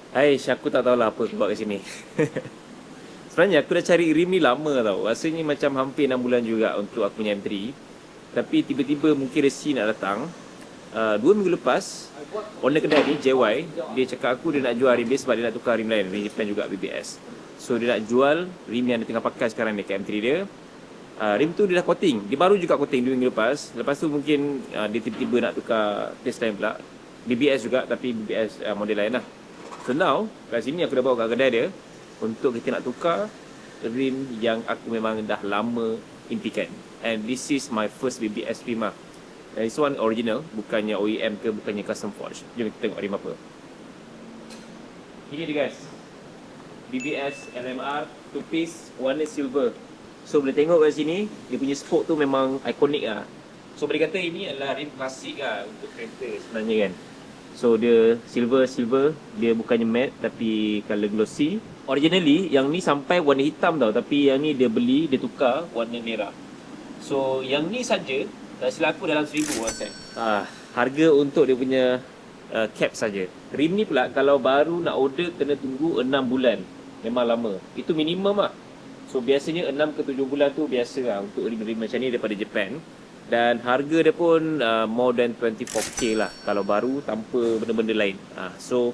Aish, aku tak tahulah apa aku buat kat sini. Sebenarnya aku dah cari rim ni lama tau. Rasanya macam hampir 6 bulan juga untuk aku punya M3. Tapi tiba-tiba mungkin resi nak datang. 2 minggu lepas, owner kedai ni, JY, dia cakap aku dia nak jual rim dia sebab dia nak tukar rim lain. Rim Japan juga BBS. So dia nak jual rim yang dia tengah pakai sekarang ni kat M3 dia. Rim tu dia dah coating. Dia baru juga coating 2 minggu lepas. Lepas tu mungkin dia tiba-tiba nak tukar test lain pula. BBS juga tapi BBS model lain lah. So now, kat sini aku dah bawa kat kedai dia untuk kita nak tukar rim yang aku memang dah lama impikan. And this is my first BBS rim lah. Dan this one original, bukannya OEM ke, bukannya custom forge. Jom kita tengok rim apa. Ini dia guys, BBS LMR 2 piece warna silver. So boleh tengok kat sini, dia punya spoke tu memang ikonik lah. So boleh kata ini adalah rim klasik lah untuk kereta sebenarnya kan. So dia silver, dia bukannya matte tapi color glossy. Originally yang ni sampai warna hitam tau, tapi yang ni dia beli, dia tukar warna merah. So yang ni saja tak silap aku dalam 1000 one set. Harga untuk dia punya cap saja. Rim ni pula kalau baru nak order kena tunggu 6 bulan. Memang lama. Itu minimum lah. So biasanya 6 ke 7 bulan tu biasa lah untuk rim-rim macam ni daripada Japan. Dan harga dia pun more than 24k lah kalau baru tanpa benda-benda lain. So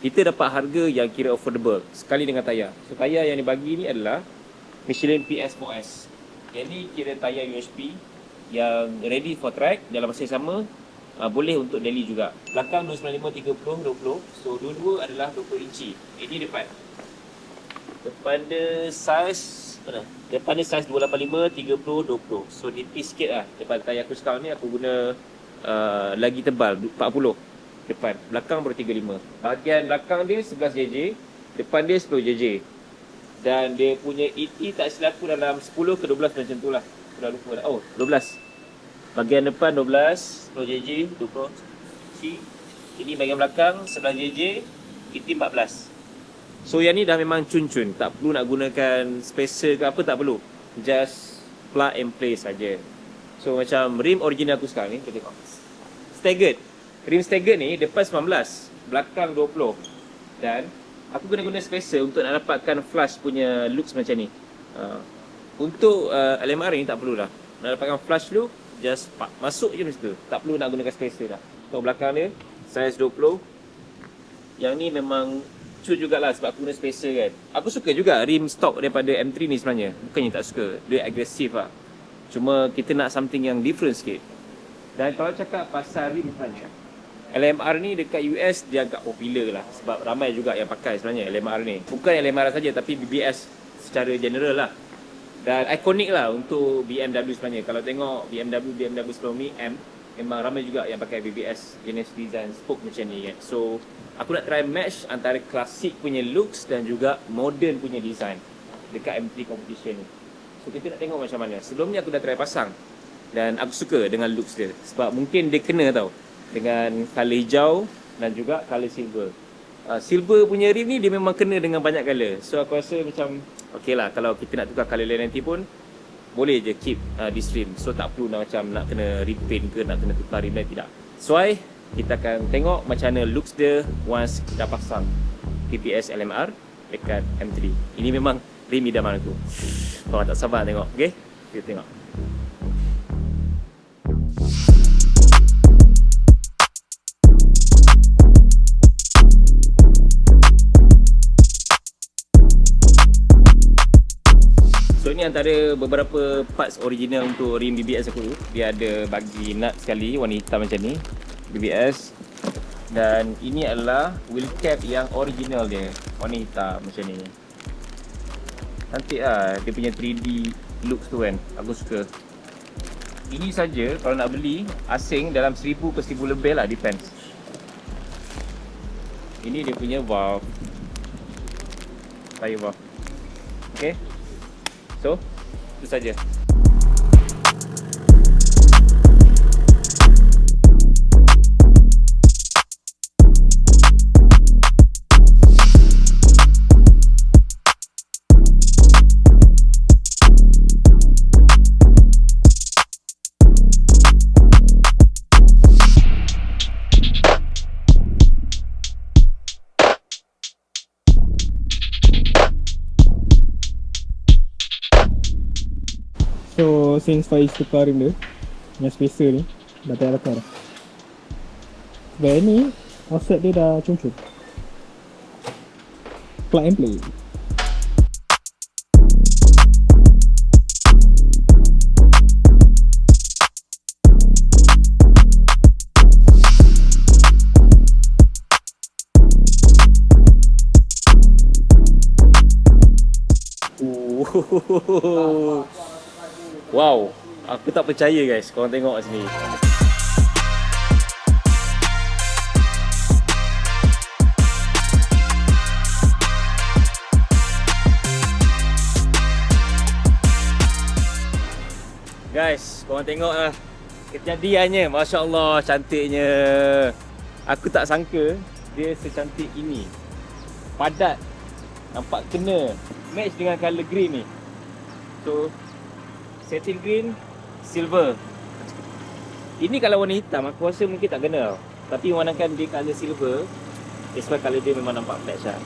kita dapat harga yang kira affordable sekali dengan tayar. So tayar yang dibagi ni adalah Michelin PS4S. Yang ni kira tayar USP yang ready for track, dalam masa yang sama boleh untuk daily juga. Belakang 295 30 20. So dua-dua adalah 20 inci. Ini depan. Depan dia size mana? Depan dia size 285 30 20. So nipis sikit lah. Depan tayar aku sekarang ni aku guna lagi tebal 40 depan. Belakang baru 35. Bahagian belakang dia 11 JJ, depan dia 10 JJ. Dan dia punya ET tak silap aku dalam 10 ke 12 macam tu lah. Aku dah lupa dah. Oh, 12. Bahagian depan 12, 10 JJ, 20 C. Ini bahagian belakang 11 JJ, ET 14. So yang ni dah memang cun-cun. Tak perlu nak gunakan spacer ke apa, tak perlu. Just plug and play saja. So macam rim original aku sekarang ni, kita tengok. Staggered. Rim staggered ni depan 19, belakang 20. Dan aku guna spacer untuk nak dapatkan flush punya looks macam ni. Untuk LMR ni tak perlu dah. Nak dapatkan flush look, just masuk je macam tu. Tak perlu nak gunakan spacer dah. So belakang dia size 20. Yang ni memang cun jugalah sebab aku guna spacer kan. Aku suka juga rim stock daripada M3 ni sebenarnya. Bukannya tak suka, dia agresif lah. Cuma kita nak something yang different sikit. Dan kalau cakap pasal rim sebenarnya, LMR ni dekat US dia agak popular lah. Sebab ramai juga yang pakai sebenarnya LMR ni. Bukan LMR saja tapi BBS secara general lah. Dan ikonik lah untuk BMW sebenarnya. Kalau tengok BMW sebelum ni M, memang ramai juga yang pakai BBS jenis design spoke macam ni kan. So aku nak try match antara klasik punya looks dan juga modern punya design dekat M3 competition ni. So kita nak tengok macam mana. Sebelum ni aku dah try pasang dan aku suka dengan looks dia. Sebab mungkin dia kena tau dengan colour hijau dan juga colour silver. Silver punya rim ni dia memang kena dengan banyak colour. So aku rasa macam okey lah kalau kita nak tukar colour lain nanti pun boleh je keep this rim. So tak perlu nak macam nak kena repaint ke, nak kena tukar rim lain, tidak. So kita akan tengok macam mana looks dia once dah pasang PPS LMR dekat M3. Ini memang rim idaman aku. Korang tak sabar tengok. Okay, kita tengok. So ini antara beberapa parts original untuk rim BBS aku. Dia ada bagi nut sekali warna hitam macam ni, BBS. Dan ini adalah wheel cap yang original dia, warna hitam macam ni. Cantik lah dia punya 3D looks tu kan, aku suka. Ini saja kalau nak beli asing dalam 1000 ke 1000 lebih lah, depends. Ini dia punya valve, tire valve. Okay, so itu saja. So since Faiz tukar rim dia, yang spacer ni dah payah bakar dah. Sebab yang ni offset dia dah cun-cun. Plug and play. Wow, aku tak percaya guys, korang tengok kat sini. Guys, korang tengok lah kejadiannya, Masya Allah, cantiknya. Aku tak sangka dia secantik ini. Padat, nampak kena, match dengan colour green ni. So, satin green, silver. Ini kalau warna hitam, aku rasa mungkin tak kena tau. Tapi warnakan dia colour silver, that's why colour dia memang nampak match lah.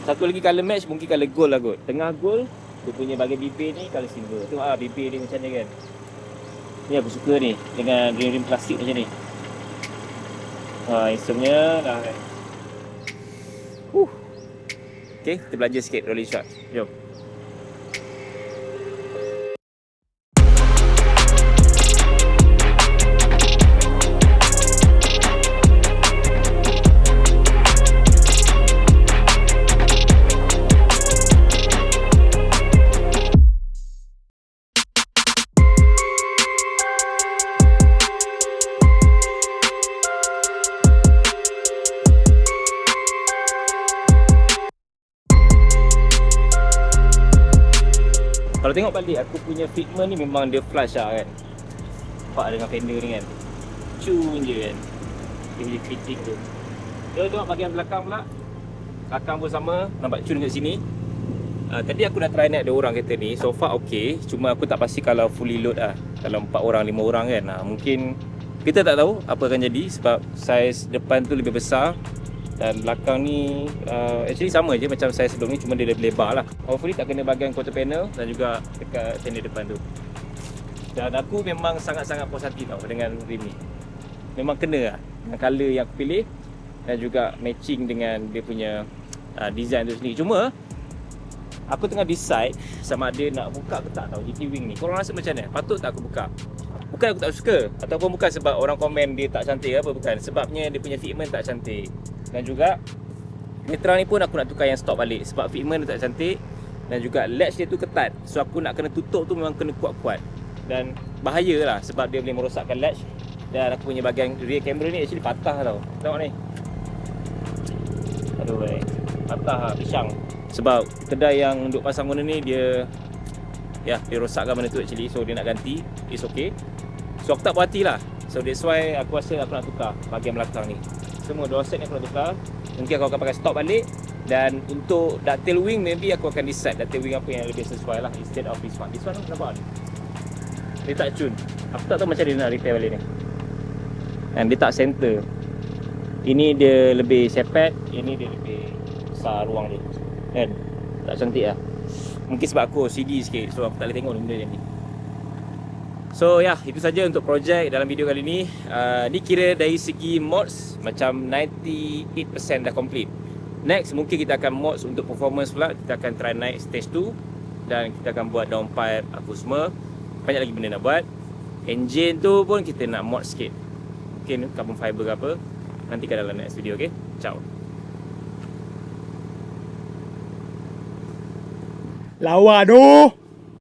Satu lagi colour match, mungkin colour gold lah kot. Tengah gold, dia punya bahagian bibir ni colour silver. Tengok lah bibir dia macam ni kan. Ni aku suka ni, dengan rim-rim plastik macam ni. Instrumennya dah kan. Okay, kita belajar sikit rolling shot. Jom. Kalau tengok balik, aku punya fitment ni memang dia flush lah kan. Nampak dengan fender ni kan, cun je kan dia punya fitting tu. Kita tengok bahagian belakang pula. Belakang pun sama, nampak cun kat sini. Tadi aku dah try naik 2 orang kereta ni, so far ok. Cuma aku tak pasti kalau fully load lah, kalau 4 orang, 5 orang kan. Mungkin kita tak tahu apa akan jadi sebab saiz depan tu lebih besar. Dan belakang ni actually sama je macam saya sebelum ni, cuma dia lebih lebar lah. Hopefully tak kena bahagian quarter panel dan juga dekat fender depan tu. Dan aku memang sangat-sangat puas hati tau dengan rim ni. Memang kena lah dengan colour yang aku pilih dan juga matching dengan dia punya design tu sendiri. Cuma aku tengah decide sama ada nak buka ke tak tau GT Wing ni. Korang rasa macam mana? Patut tak aku buka? Bukan aku tak suka, ataupun bukan sebab orang komen dia tak cantik apa, bukan. Sebabnya dia punya fitment tak cantik. Dan juga Mitra ni pun aku nak tukar yang stock balik sebab fitment dia tak cantik. Dan juga latch dia tu ketat, so aku nak kena tutup tu memang kena kuat-kuat. Dan bahaya lah sebab dia boleh merosakkan latch. Dan aku punya bahagian rear camera ni actually patah tau. Tengok ni. Aduh patah lah, pisang. Sebab kedai yang duk pasang benda ni dia dia rosakkan benda tu actually. So dia nak ganti, it's okay. So aku tak puas hati lah. So that's why aku rasa aku nak tukar bahagian belakang ni. Semua dua set ni aku nak tukar. Mungkin aku akan pakai stock balik. Dan untuk ducktail wing, maybe aku akan decide ducktail wing apa yang lebih sesuai lah instead of this one. This one nampak ni, dia tak cun. Aku tak tahu macam dia nak repair balik ni. Dan dia tak center. Ini dia lebih sepet, ini dia lebih besar ruang dia kan. Tak cantik lah. Mungkin sebab aku OCD sikit, so aku tak boleh tengok benda yang ni. So itu saja untuk projek dalam video kali ni. Ni kira dari segi mods macam 98% dah complete. Next mungkin kita akan mods untuk performance pula. Kita akan try naik stage 2 dan kita akan buat downpipe apa semua. Banyak lagi benda nak buat. Engine tu pun kita nak mod sikit. Mungkin carbon fiber ke apa. Nantikan dalam next video, okay? Ciao. Lawa doh.